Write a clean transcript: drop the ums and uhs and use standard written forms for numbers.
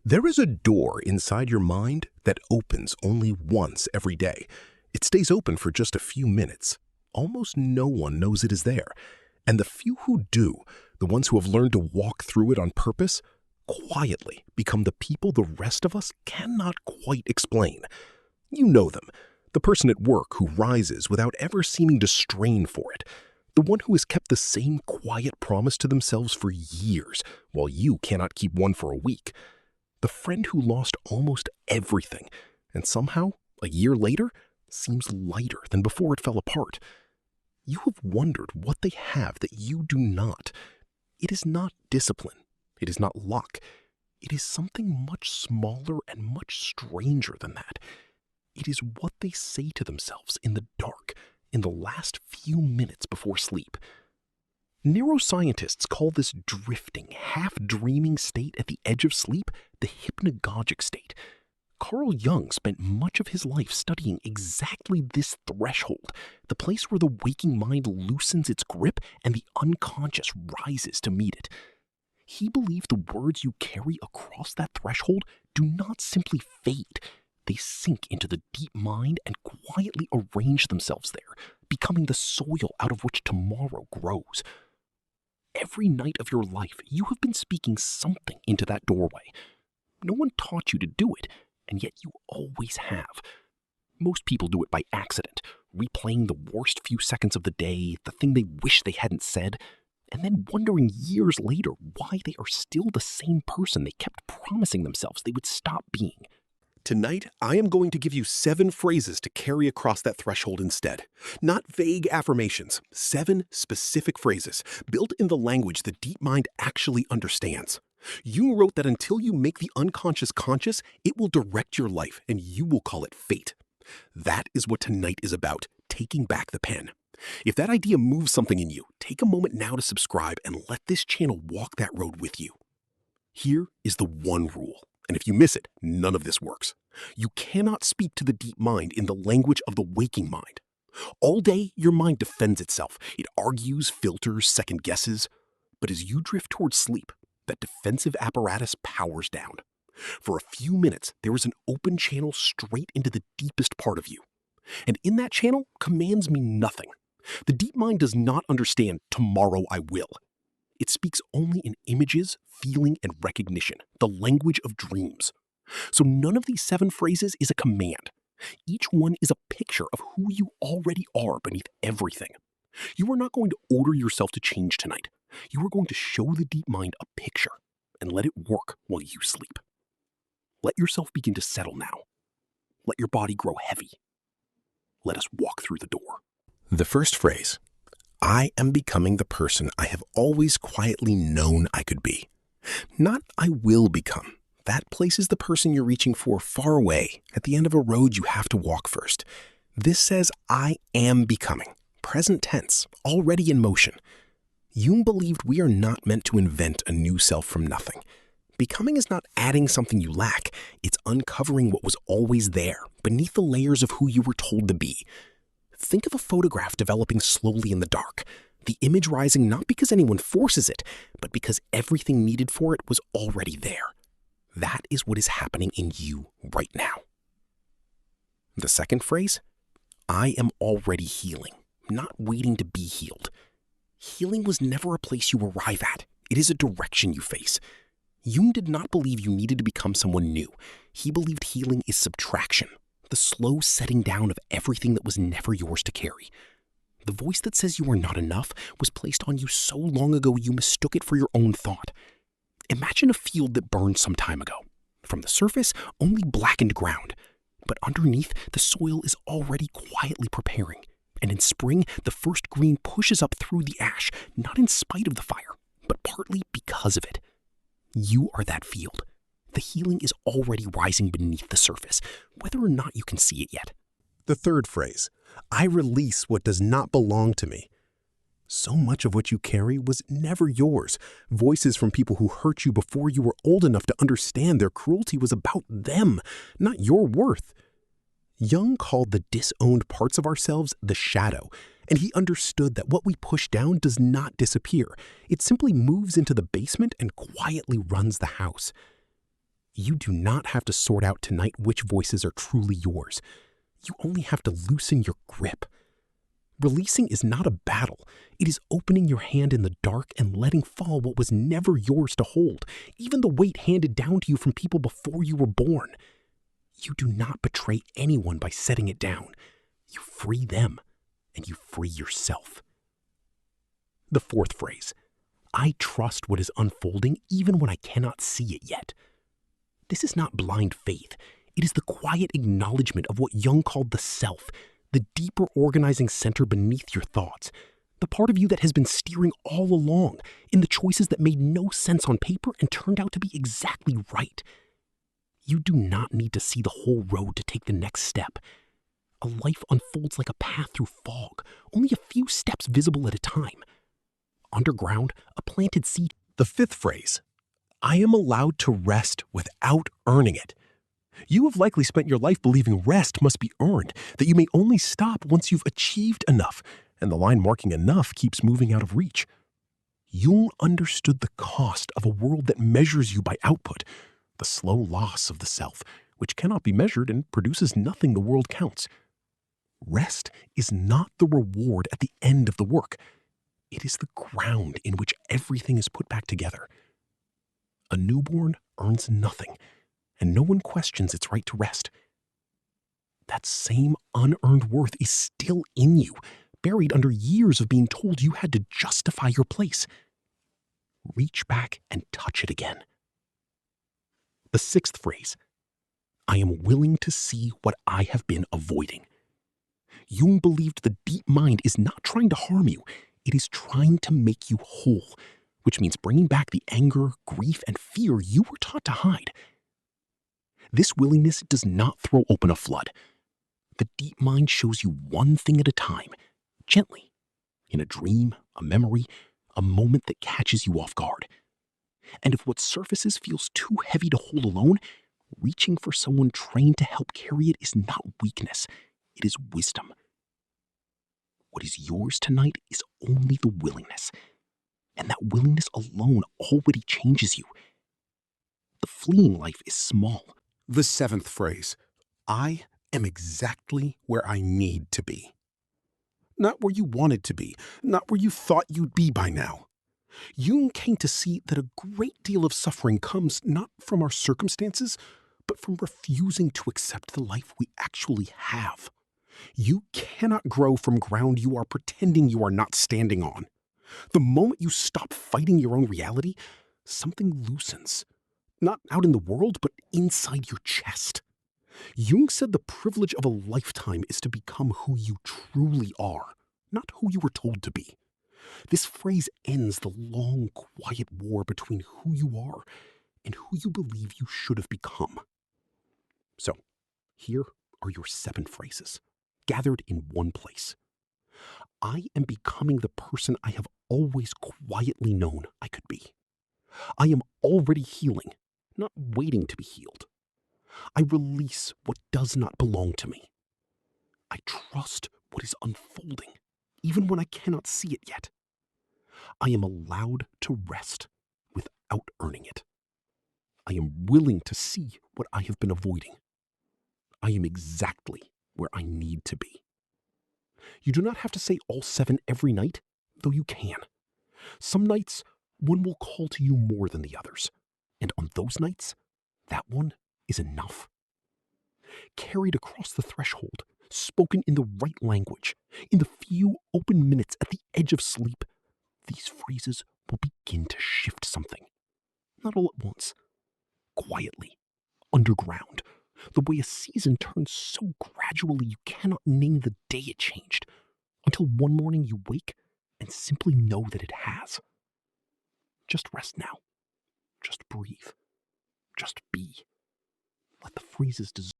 There is a door inside your mind that opens only once every day. It stays open for just a few minutes. Almost no one knows it is there. And the few who do, the ones who have learned to walk through it on purpose, quietly become the people the rest of us cannot quite explain. You know them, the person at work who rises without ever seeming to strain for it, the one who has kept the same quiet promise to themselves for years, while you cannot keep one for a week. The friend who lost almost everything, and somehow, a year later, seems lighter than before it fell apart. You have wondered what they have that you do not. It is not discipline. It is not luck. It is something much smaller and much stranger than that. It is what they say to themselves in the dark, in the last few minutes before sleep. Neuroscientists call this drifting, half-dreaming state at the edge of sleep the hypnagogic state. Carl Jung spent much of his life studying exactly this threshold, the place where the waking mind loosens its grip and the unconscious rises to meet it. He believed the words you carry across that threshold do not simply fade. They sink into the deep mind and quietly arrange themselves there, becoming the soil out of which tomorrow grows. Every night of your life, you have been speaking something into that doorway. No one taught you to do it, and yet you always have. Most people do it by accident, replaying the worst few seconds of the day, the thing they wish they hadn't said, and then wondering years later why they are still the same person they kept promising themselves they would stop being. Tonight, I am going to give you 7 phrases to carry across that threshold instead. Not vague affirmations, 7 specific phrases built in the language the deep mind actually understands. Jung wrote that until you make the unconscious conscious, it will direct your life and you will call it fate. That is what tonight is about, taking back the pen. If that idea moves something in you, take a moment now to subscribe and let this channel walk that road with you. Here is the one rule. And if you miss it, none of this works. You cannot speak to the deep mind in the language of the waking mind. All day, your mind defends itself. It argues, filters, second guesses. But as you drift towards sleep, that defensive apparatus powers down. For a few minutes, there is an open channel straight into the deepest part of you. And in that channel, commands mean nothing. The deep mind does not understand tomorrow I will. It speaks only in images, feeling, and recognition, the language of dreams. So none of these 7 phrases is a command. Each one is a picture of who you already are beneath everything. You are not going to order yourself to change tonight. You are going to show the deep mind a picture and let it work while you sleep. Let yourself begin to settle now. Let your body grow heavy. Let us walk through the door. The first phrase. I am becoming the person I have always quietly known I could be. Not I will become. That places the person you're reaching for far away, at the end of a road you have to walk first. This says I am becoming, present tense, already in motion. Jung believed we are not meant to invent a new self from nothing. Becoming is not adding something you lack, it's uncovering what was always there, beneath the layers of who you were told to be. Think of a photograph developing slowly in the dark, the image rising not because anyone forces it, but because everything needed for it was already there. That is what is happening in you right now. The second phrase, I am already healing, not waiting to be healed. Healing was never a place you arrive at. It is a direction you face. Jung did not believe you needed to become someone new. He believed healing is subtraction. The slow setting down of everything that was never yours to carry. The voice that says you are not enough was placed on you so long ago you mistook it for your own thought. Imagine a field that burned some time ago. From the surface, only blackened ground. But underneath, the soil is already quietly preparing. And in spring, the first green pushes up through the ash, not in spite of the fire, but partly because of it. You are that field. The healing is already rising beneath the surface, whether or not you can see it yet. The third phrase, I release what does not belong to me. So much of what you carry was never yours. Voices from people who hurt you before you were old enough to understand their cruelty was about them, not your worth. Jung called the disowned parts of ourselves the shadow, and he understood that what we push down does not disappear. It simply moves into the basement and quietly runs the house. You do not have to sort out tonight which voices are truly yours. You only have to loosen your grip. Releasing is not a battle. It is opening your hand in the dark and letting fall what was never yours to hold, even the weight handed down to you from people before you were born. You do not betray anyone by setting it down. You free them, and you free yourself. The fourth phrase, I trust what is unfolding even when I cannot see it yet. This is not blind faith. It is the quiet acknowledgement of what Jung called the self, the deeper organizing center beneath your thoughts, the part of you that has been steering all along in the choices that made no sense on paper and turned out to be exactly right. You do not need to see the whole road to take the next step. A life unfolds like a path through fog, only a few steps visible at a time. Underground, a planted seed. The fifth phrase, I am allowed to rest without earning it. You have likely spent your life believing rest must be earned, that you may only stop once you've achieved enough, and the line marking enough keeps moving out of reach. Jung understood the cost of a world that measures you by output, the slow loss of the self, which cannot be measured and produces nothing the world counts. Rest is not the reward at the end of the work. It is the ground in which everything is put back together. A newborn earns nothing, and no one questions its right to rest. That same unearned worth is still in you, buried under years of being told you had to justify your place. Reach back and touch it again. The sixth phrase, I am willing to see what I have been avoiding. Jung believed the deep mind is not trying to harm you. It is trying to make you whole, which means bringing back the anger, grief, and fear you were taught to hide. This willingness does not throw open a flood. The deep mind shows you one thing at a time, gently, in a dream, a memory, a moment that catches you off guard. And if what surfaces feels too heavy to hold alone, reaching for someone trained to help carry it is not weakness, it is wisdom. What is yours tonight is only the willingness, and that willingness alone already changes you. The fleeing life is small. The seventh phrase, I am exactly where I need to be. Not where you wanted to be, not where you thought you'd be by now. Jung came to see that a great deal of suffering comes not from our circumstances, but from refusing to accept the life we actually have. You cannot grow from ground you are pretending you are not standing on. The moment you stop fighting your own reality, something loosens. Not out in the world, but inside your chest. Jung said the privilege of a lifetime is to become who you truly are, not who you were told to be. This phrase ends the long, quiet war between who you are and who you believe you should have become. So, here are your 7 phrases, gathered in one place. I am becoming the person I have always quietly known I could be. I am already healing, not waiting to be healed. I release what does not belong to me. I trust what is unfolding, even when I cannot see it yet. I am allowed to rest without earning it. I am willing to see what I have been avoiding. I am exactly where I need to be. You do not have to say all 7 every night, though you can. Some nights, one will call to you more than the others, and on those nights, that one is enough. Carried across the threshold, spoken in the right language, in the few open minutes at the edge of sleep, these phrases will begin to shift something. Not all at once, quietly, underground, the way a season turns so gradually you cannot name the day it changed, until one morning you wake and simply know that it has. Just rest now. Just breathe. Just be. Let the phrases dissolve.